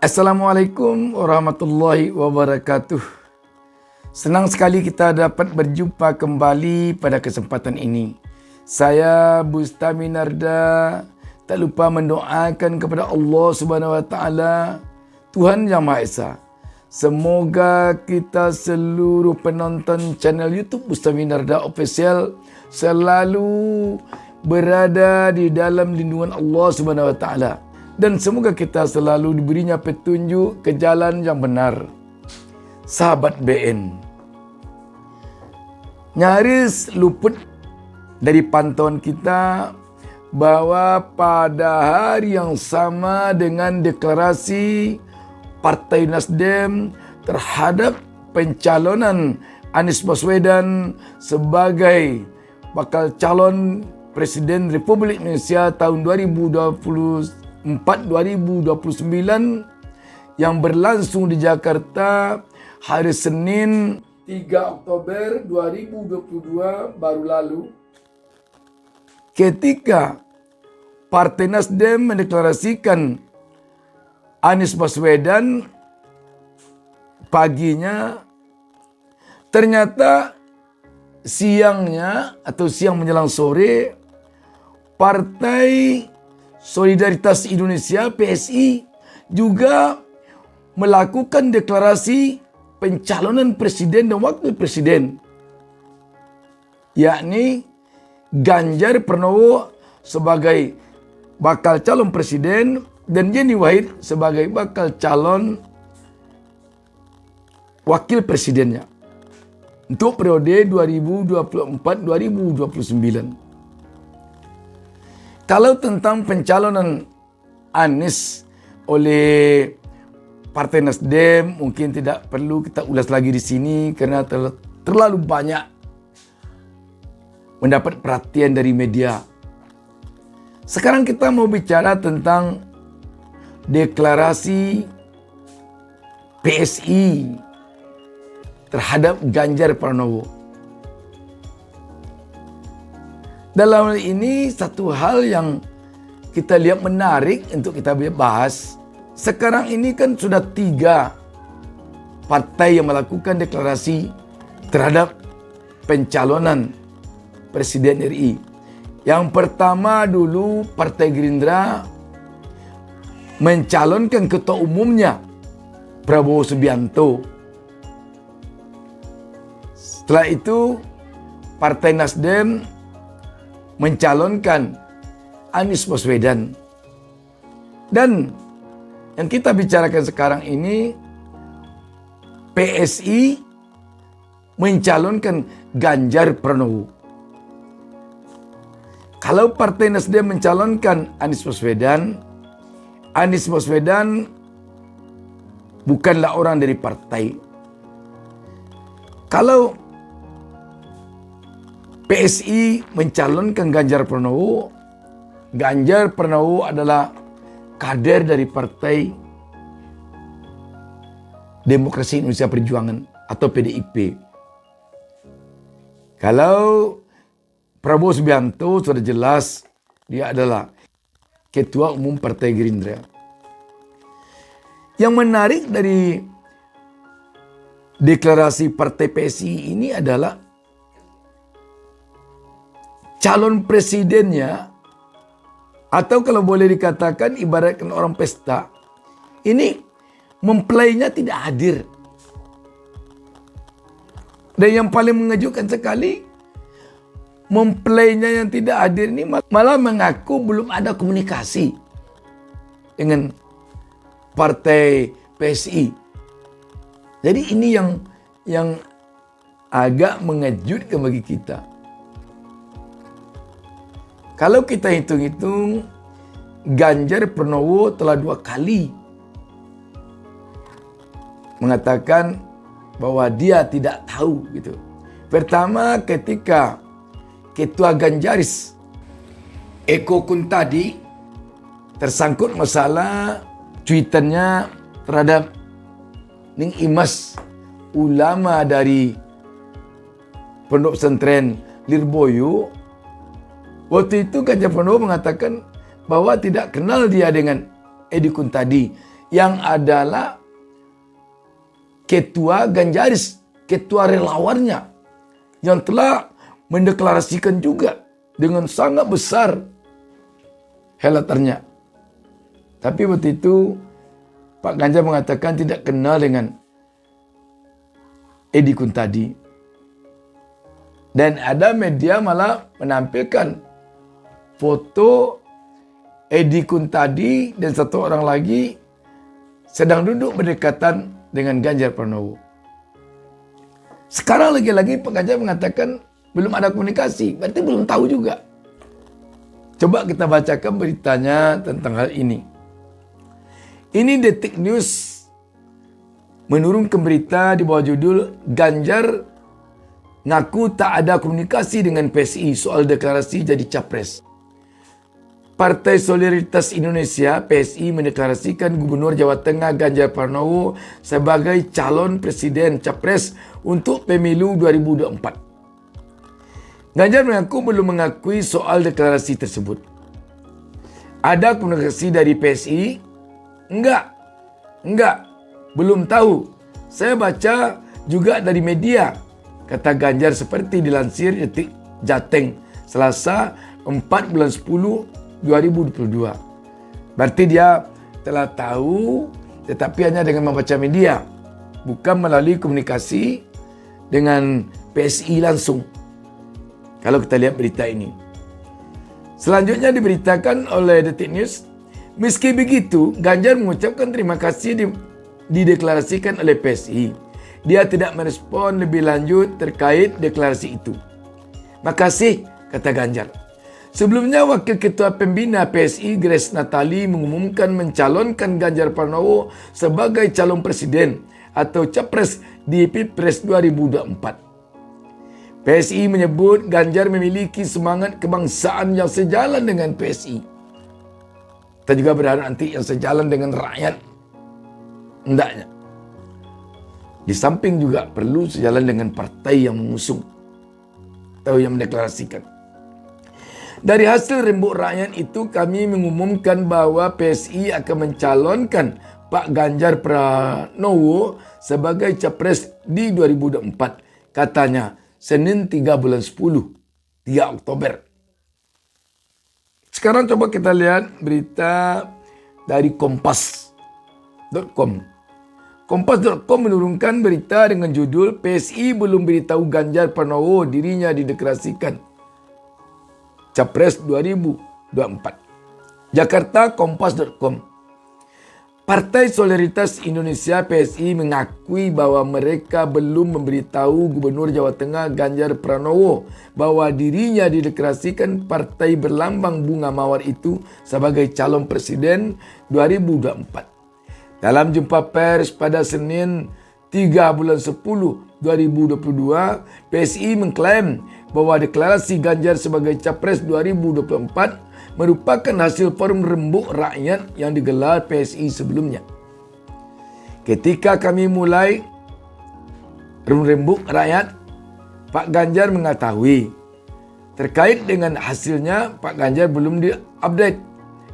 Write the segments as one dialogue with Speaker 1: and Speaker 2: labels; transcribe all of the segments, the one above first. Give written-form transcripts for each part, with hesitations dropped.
Speaker 1: Assalamualaikum warahmatullahi wabarakatuh. Senang sekali kita dapat berjumpa kembali pada kesempatan ini. Saya Bustami Narda tak lupa mendoakan kepada Allah Subhanahu wa taala, Tuhan Yang Maha Esa. Semoga kita seluruh penonton channel YouTube Bustami Narda Official selalu berada di dalam lindungan Allah Subhanahu wa taala. Dan semoga kita selalu diberinya petunjuk ke jalan yang benar. Sahabat BN, nyaris luput dari pantauan kita bahwa pada hari yang sama dengan deklarasi Partai Nasdem terhadap pencalonan Anies Baswedan sebagai bakal calon Presiden Republik Indonesia tahun 2024-2029 yang berlangsung di Jakarta hari Senin 3 Oktober 2022 baru lalu, ketika Partai Nasdem mendeklarasikan Anies Baswedan paginya, ternyata siangnya atau siang menjelang sore Partai Solidaritas Indonesia PSI juga melakukan deklarasi pencalonan presiden dan wakil presiden, yakni Ganjar Pranowo sebagai bakal calon presiden dan Yeni Wahid sebagai bakal calon wakil presidennya untuk periode 2024-2029. Kalau tentang pencalonan Anies oleh Partai Nasdem mungkin tidak perlu kita ulas lagi di sini karena terlalu banyak mendapat perhatian dari media. Sekarang kita mau bicara tentang deklarasi PSI terhadap Ganjar Pranowo. Dalam hal ini satu hal yang kita lihat menarik untuk kita bahas. Sekarang ini kan sudah 3 partai yang melakukan deklarasi terhadap pencalonan Presiden RI. Yang pertama dulu Partai Gerindra mencalonkan ketua umumnya Prabowo Subianto. Setelah itu Partai Nasdem mencalonkan Anies Baswedan. Dan yang kita bicarakan sekarang ini, PSI mencalonkan Ganjar Pranowo. Kalau Partai Nasdem mencalonkan Anies Baswedan bukanlah orang dari partai. Kalau PSI mencalonkan Ganjar Pranowo adalah kader dari Partai Demokrasi Indonesia Perjuangan atau PDIP. Kalau Prabowo Subianto sudah jelas dia adalah Ketua Umum Partai Gerindra. Yang menarik dari deklarasi Partai PSI ini adalah calon presidennya, atau kalau boleh dikatakan ibaratkan orang pesta, ini mempelainya tidak hadir. Dan yang paling mengejutkan sekali, mempelainya yang tidak hadir ini malah mengaku belum ada komunikasi dengan Partai PSI. Jadi ini yang agak mengejutkan bagi kita. Kalau kita hitung-hitung, Ganjar Pranowo telah 2 kali mengatakan bahwa dia tidak tahu gitu. Pertama ketika Ketua Ganjaris Eko Kuntadi tersangkut masalah cuitannya terhadap Ning Imas, ulama dari Pondok Pesantren Lirboyo. Waktu itu Ganjar Pranowo mengatakan bahwa tidak kenal dia dengan Edi Kuntadi yang adalah ketua Ganjaris, ketua relawannya, yang telah mendeklarasikan juga dengan sangat besar helatannya. Tapi waktu itu Pak Ganjar mengatakan tidak kenal dengan Edi Kuntadi. Dan ada media malah menampilkan foto Edi Kuntadi dan satu orang lagi sedang duduk berdekatan dengan Ganjar Pranowo. Sekarang lagi-lagi Pak Ganjar mengatakan belum ada komunikasi, berarti belum tahu juga. Coba kita bacakan beritanya tentang hal ini. Ini Detik News menurunkan berita di bawah judul Ganjar ngaku tak ada komunikasi dengan PSI soal deklarasi jadi capres. Partai Solidaritas Indonesia (PSI) mendeklarasikan Gubernur Jawa Tengah Ganjar Pranowo sebagai calon presiden capres untuk pemilu 2024. Ganjar mengaku belum mengakui soal deklarasi tersebut. Ada komunikasi dari PSI? Enggak. Belum tahu. Saya baca juga dari media, kata Ganjar seperti dilansir Detik Jateng, Selasa 4 bulan 10 2022. Berarti dia telah tahu, tetapi hanya dengan membaca media, bukan melalui komunikasi dengan PSI langsung. Kalau kita lihat berita ini. Selanjutnya diberitakan oleh Detik News, meski begitu, Ganjar mengucapkan terima kasih dideklarasikan oleh PSI. Dia tidak merespon lebih lanjut terkait deklarasi itu. Makasih, kata Ganjar. Sebelumnya, Wakil Ketua Pembina PSI Grace Natali mengumumkan mencalonkan Ganjar Pranowo sebagai calon presiden atau capres di Pilpres 2024. PSI menyebut Ganjar memiliki semangat kebangsaan yang sejalan dengan PSI. Kita juga berharap nanti yang sejalan dengan rakyat. Hendaknya. Di samping juga perlu sejalan dengan partai yang mengusung atau yang mendeklarasikan. Dari hasil rembuk rakyat itu, kami mengumumkan bahwa PSI akan mencalonkan Pak Ganjar Pranowo sebagai capres di 2024, katanya Senin 3 bulan 10, 3 Oktober. Sekarang coba kita lihat berita dari Kompas.com. Kompas.com menurunkan berita dengan judul PSI belum beritahu Ganjar Pranowo dirinya dideklarasikan Capres 2024. Jakarta, Kompas.com. Partai Solidaritas Indonesia (PSI) mengakui bahwa mereka belum memberitahu Gubernur Jawa Tengah Ganjar Pranowo bahwa dirinya dideklarasikan partai berlambang bunga mawar itu sebagai calon presiden 2024. Dalam jumpa pers pada Senin 3 bulan 10 2022, PSI mengklaim bahwa deklarasi Ganjar sebagai Capres 2024 merupakan hasil forum rembuk rakyat yang digelar PSI sebelumnya. Ketika kami mulai rembuk rakyat, Pak Ganjar mengetahui. Terkait dengan hasilnya, Pak Ganjar belum diupdate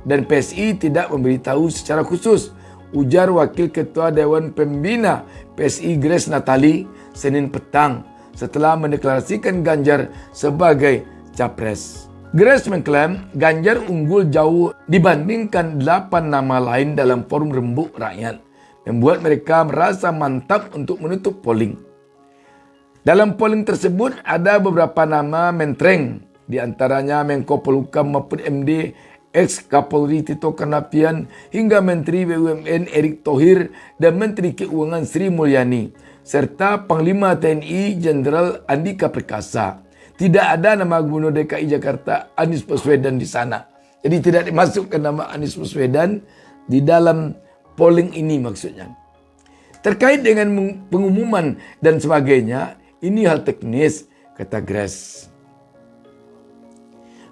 Speaker 1: dan PSI tidak memberitahu secara khusus, ujar Wakil Ketua Dewan Pembina PSI Grace Natali Senin petang setelah mendeklarasikan Ganjar sebagai capres. Grace mengklaim Ganjar unggul jauh dibandingkan 8 nama lain dalam forum rembuk rakyat, membuat mereka merasa mantap untuk menutup polling. Dalam polling tersebut ada beberapa nama mentereng, di antaranya Menko Polhukam Mahfud MD, ex-Kapolri Tito Karnavian, hingga Menteri BUMN Erick Thohir dan Menteri Keuangan Sri Mulyani, serta Panglima TNI Jenderal Andika Perkasa. Tidak ada nama Gubernur DKI Jakarta Anies Baswedan di sana. Jadi tidak dimasukkan nama Anies Baswedan di dalam polling ini maksudnya. Terkait dengan pengumuman dan sebagainya, ini hal teknis, kata Grace.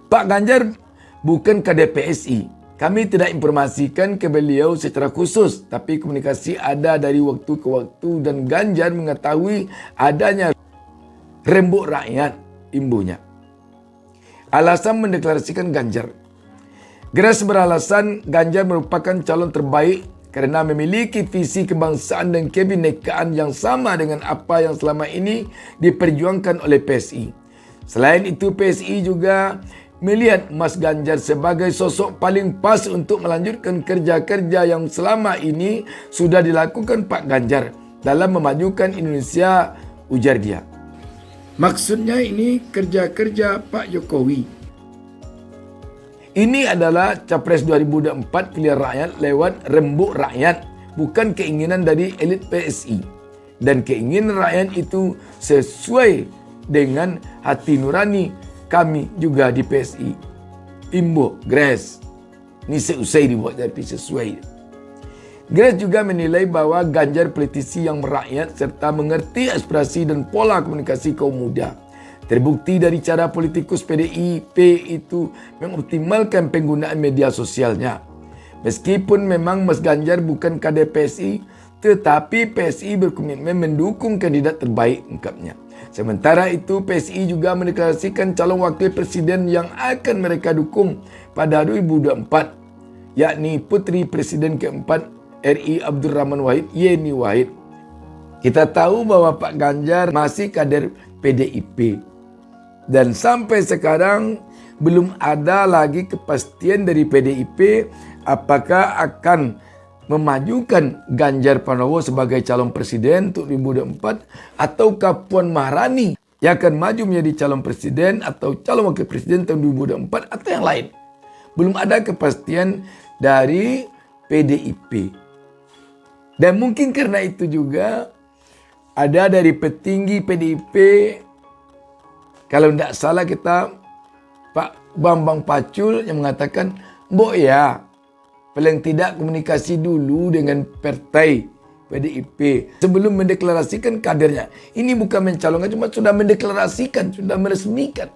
Speaker 1: Pak Ganjar bukan kader PSI. Kami tidak informasikan ke beliau secara khusus, tapi komunikasi ada dari waktu ke waktu dan Ganjar mengetahui adanya rembuk rakyat, imbunya. Alasan mendeklarasikan Ganjar. Grace beralasan Ganjar merupakan calon terbaik karena memiliki visi kebangsaan dan kebinekaan yang sama dengan apa yang selama ini diperjuangkan oleh PSI. Selain itu, PSI juga melihat Mas Ganjar sebagai sosok paling pas untuk melanjutkan kerja-kerja yang selama ini sudah dilakukan Pak Ganjar dalam memajukan Indonesia, ujar dia. Maksudnya ini kerja-kerja Pak Jokowi. Ini adalah Capres 2024 pilihan rakyat lewat rembuk rakyat, bukan keinginan dari elit PSI. Dan keinginan rakyat itu sesuai dengan hati nurani kami juga di PSI. Imbo, Grace. Ini seusai dibuat tapi sesuai. Grace juga menilai bahwa Ganjar politisi yang merakyat serta mengerti aspirasi dan pola komunikasi kaum muda. Terbukti dari cara politikus PDIP itu mengoptimalkan penggunaan media sosialnya. Meskipun memang Mas Ganjar bukan kader PSI, tetapi PSI berkomitmen mendukung kandidat terbaik, ungkapnya. Sementara itu, PSI juga mendeklarasikan calon wakil presiden yang akan mereka dukung pada 2024, yakni Putri Presiden keempat RI Abdurrahman Wahid, Yeni Wahid. Kita tahu bahwa Pak Ganjar masih kader PDIP. Dan sampai sekarang belum ada lagi kepastian dari PDIP apakah akan memajukan Ganjar Pranowo sebagai calon presiden untuk 2024 ataukah Puan Maharani yang akan maju menjadi calon presiden atau calon wakil presiden tahun 2024 atau yang lain. Belum ada kepastian dari PDIP. Dan mungkin karena itu juga ada dari petinggi PDIP, kalau tidak salah kita Pak Bambang Pacul yang mengatakan, "Mbok ya, paling tidak komunikasi dulu dengan partai PDIP sebelum mendeklarasikan kadernya." Ini bukan mencalonkan, cuma sudah mendeklarasikan, sudah meresmikan.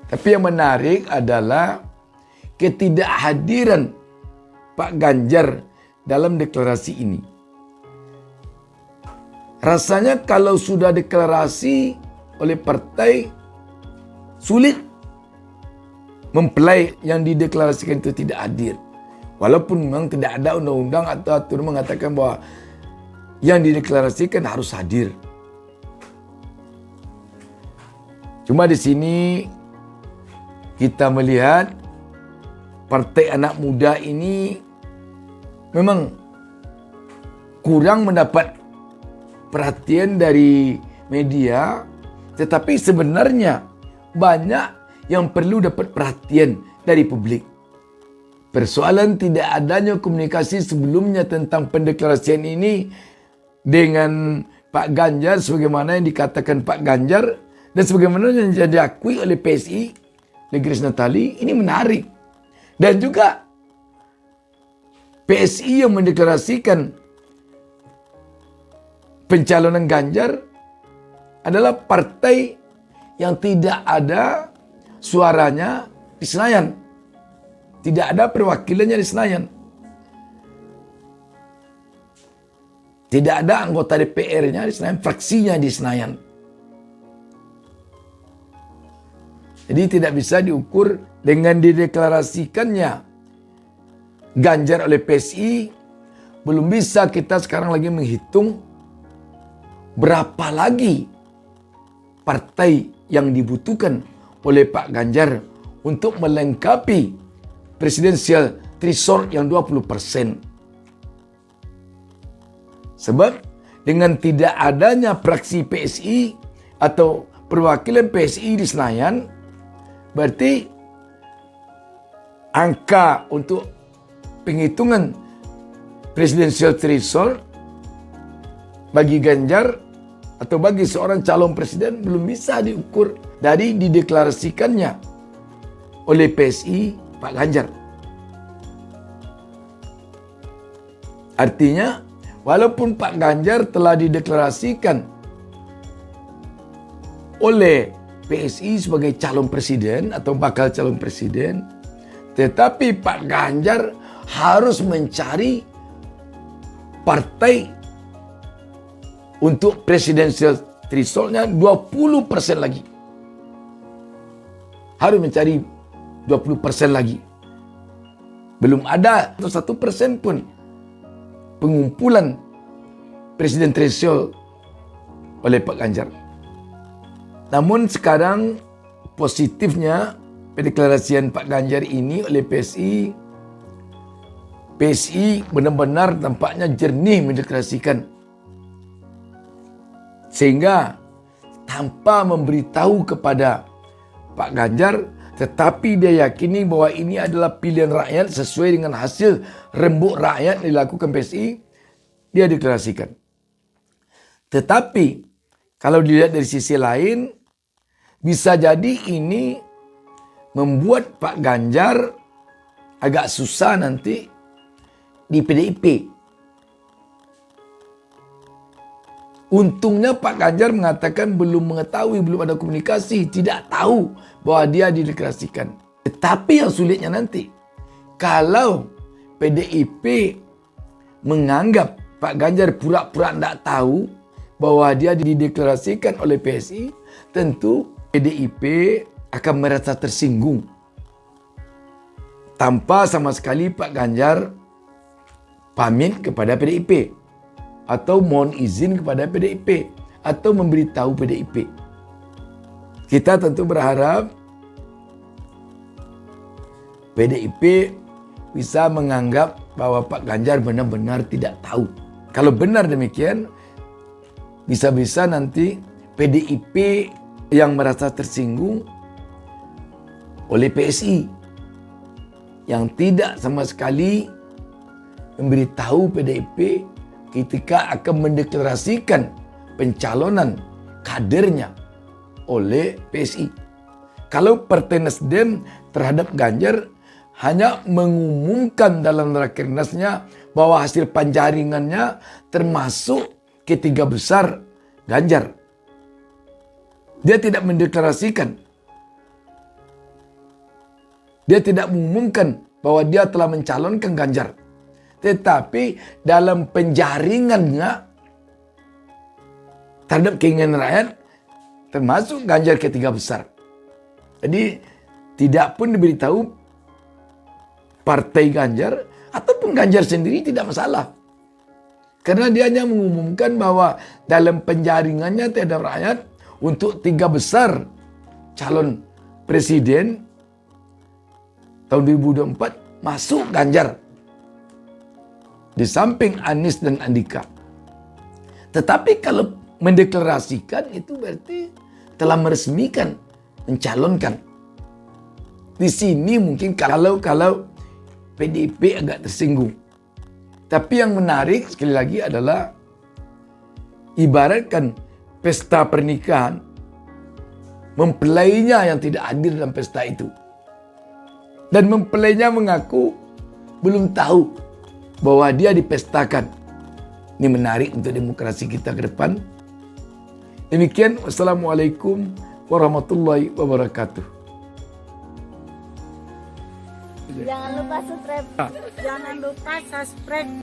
Speaker 1: Tapi yang menarik adalah ketidakhadiran Pak Ganjar dalam deklarasi ini. Rasanya kalau sudah deklarasi oleh partai, sulit mempelai yang dideklarasikan itu tidak hadir. Walaupun memang tidak ada undang-undang atau aturan mengatakan bahwa yang dideklarasikan harus hadir. Cuma di sini kita melihat partai anak muda ini memang kurang mendapat perhatian dari media, tetapi sebenarnya banyak yang perlu dapat perhatian dari publik. Persoalan tidak adanya komunikasi sebelumnya tentang pendeklarasian ini dengan Pak Ganjar sebagaimana yang dikatakan Pak Ganjar dan sebagaimana yang diakui oleh PSI, Grace Natali, ini menarik. Dan juga PSI yang mendeklarasikan pencalonan Ganjar adalah partai yang tidak ada suaranya di Senayan. Tidak ada perwakilannya di Senayan. Tidak ada anggota DPR-nya di Senayan, fraksinya di Senayan. Jadi tidak bisa diukur dengan dideklarasikannya Ganjar oleh PSI. Belum bisa kita sekarang lagi menghitung berapa lagi partai yang dibutuhkan oleh Pak Ganjar untuk melengkapi presidensial threshold yang 20%. Sebab dengan tidak adanya fraksi PSI atau perwakilan PSI di Senayan, berarti angka untuk penghitungan presidensial threshold bagi Ganjar atau bagi seorang calon presiden belum bisa diukur dari dideklarasikannya oleh PSI Pak Ganjar. Artinya, walaupun Pak Ganjar telah dideklarasikan oleh PSI sebagai calon presiden atau bakal calon presiden, tetapi Pak Ganjar harus mencari partai untuk presidensial threshold-nya 20% lagi. Harus mencari 20% lagi. Belum ada 1% pun pengumpulan Presiden threshold oleh Pak Ganjar. Namun sekarang positifnya pendeklarasian Pak Ganjar ini oleh PSI benar-benar tampaknya jernih mendeklarasikan. Sehingga tanpa memberitahu kepada Pak Ganjar, tetapi dia yakini bahwa ini adalah pilihan rakyat sesuai dengan hasil rembuk rakyat yang dilakukan PSI, dia deklarasikan. Tetapi kalau dilihat dari sisi lain, bisa jadi ini membuat Pak Ganjar agak susah nanti di PDIP. Untungnya Pak Ganjar mengatakan belum mengetahui, belum ada komunikasi, tidak tahu bahwa dia dideklarasikan. Tetapi yang sulitnya nanti, kalau PDIP menganggap Pak Ganjar pura-pura tidak tahu bahwa dia dideklarasikan oleh PSI, tentu PDIP akan merasa tersinggung. Tanpa sama sekali Pak Ganjar pamit kepada PDIP atau mohon izin kepada PDIP atau memberitahu PDIP. Kita tentu berharap PDIP bisa menganggap bahwa Pak Ganjar benar-benar tidak tahu. Kalau benar demikian, bisa-bisa nanti PDIP yang merasa tersinggung oleh PSI yang tidak sama sekali memberitahu PDIP ketika akan mendeklarasikan pencalonan kadernya oleh PSI. Kalau Partai Nasdem terhadap Ganjar hanya mengumumkan dalam rakernasnya bahwa hasil penjaringannya termasuk ketiga besar Ganjar. Dia tidak mendeklarasikan. Dia tidak mengumumkan bahwa dia telah mencalonkan Ganjar. Tetapi dalam penjaringannya terhadap keinginan rakyat termasuk Ganjar ketiga besar. Jadi tidak pun diberitahu partai Ganjar ataupun Ganjar sendiri tidak masalah. Karena dia hanya mengumumkan bahwa dalam penjaringannya terhadap rakyat untuk tiga besar calon presiden tahun 2024 masuk Ganjar. Di samping Anies dan Andika. Tetapi kalau mendeklarasikan itu berarti telah meresmikan, mencalonkan. Di sini mungkin kalau PDIP agak tersinggung. Tapi yang menarik sekali lagi adalah ibaratkan pesta pernikahan, mempelainya yang tidak hadir dalam pesta itu. Dan mempelainya mengaku belum tahu bahwa dia dipestakan. Ini menarik untuk demokrasi kita ke depan. Demikian, wassalamualaikum warahmatullahi wabarakatuh.
Speaker 2: Jangan lupa subscribe. Jangan lupa subscribe.